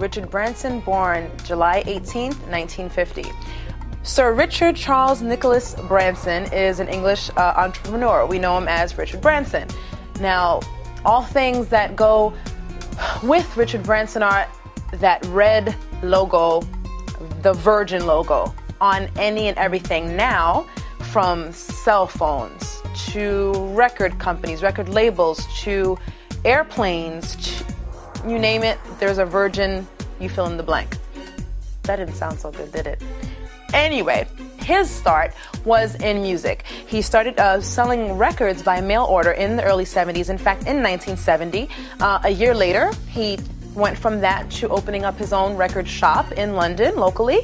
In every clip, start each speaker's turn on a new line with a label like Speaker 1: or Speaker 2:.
Speaker 1: Richard Branson, born July 18th, 1950. Sir Richard Charles Nicholas Branson is an English entrepreneur. We know him as Richard Branson. Now, all things that go with Richard Branson are that red logo, the Virgin logo, on any and everything now, from cell phones to record companies, record labels, to airplanes, you name it, there's a Virgin, you fill in the blank. That didn't sound so good, did it? Anyway, his start was in music. He started selling records by mail order in the early 70s. In fact, in 1970, a year later, he went from that to opening up his own record shop in London, locally.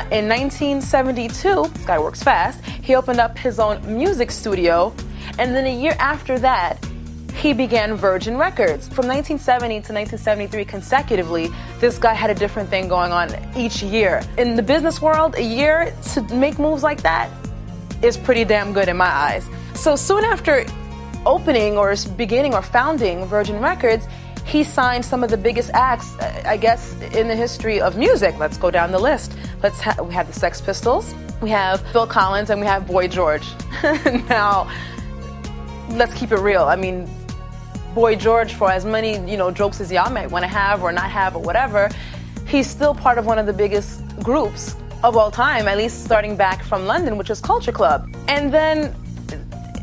Speaker 1: In 1972, this guy works fast, he opened up his own music studio, and then a year after that, he began Virgin Records. From 1970 to 1973 consecutively, this guy had a different thing going on each year. In the business world, a year to make moves like that is pretty damn good in my eyes. So soon after opening or beginning or founding Virgin Records, he signed some of the biggest acts, I guess, in the history of music. Let's go down the list. We have the Sex Pistols, we have Phil Collins, and we have Boy George. Now, let's keep it real. I mean, Boy George, for as many, jokes as y'all might want to have or not have or whatever, he's still part of one of the biggest groups of all time, at least starting back from London, which is Culture Club. And then,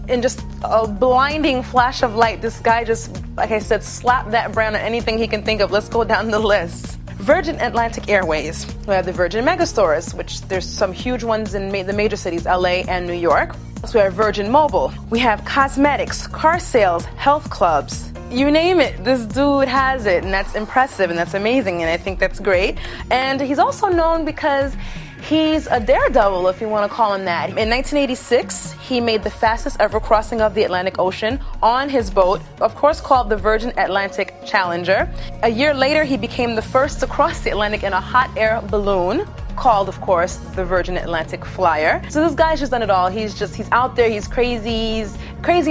Speaker 1: in just a blinding flash of light, this guy just, like I said, slapped that brand on anything he can think of. Let's go down the list. Virgin Atlantic Airways. We have the Virgin Megastores, which there's some huge ones in the major cities, LA and New York. So we have Virgin Mobile. We have cosmetics, car sales, health clubs. You name it, this dude has it, and that's impressive, and that's amazing, and I think that's great. And he's also known because he's a daredevil, if you want to call him that. In 1986, he made the fastest ever crossing of the Atlantic Ocean on his boat, of course called the Virgin Atlantic Challenger. A year later, he became the first to cross the Atlantic in a hot air balloon, called, of course, the Virgin Atlantic Flyer. So this guy's just done it all. He's out there, he's crazy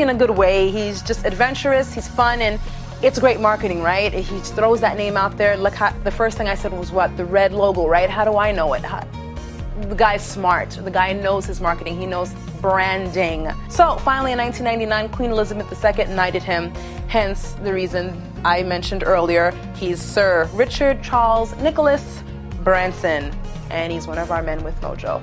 Speaker 1: in a good way. He's just adventurous, he's fun, and it's great marketing, right? He throws that name out there. Look, the first thing I said was what? The red logo, right? How do I know it? The guy's smart. The guy knows his marketing. He knows branding. So finally in 1999, Queen Elizabeth II knighted him, hence the reason I mentioned earlier. He's Sir Richard Charles Nicholas Branson, and he's one of our men with Mojo.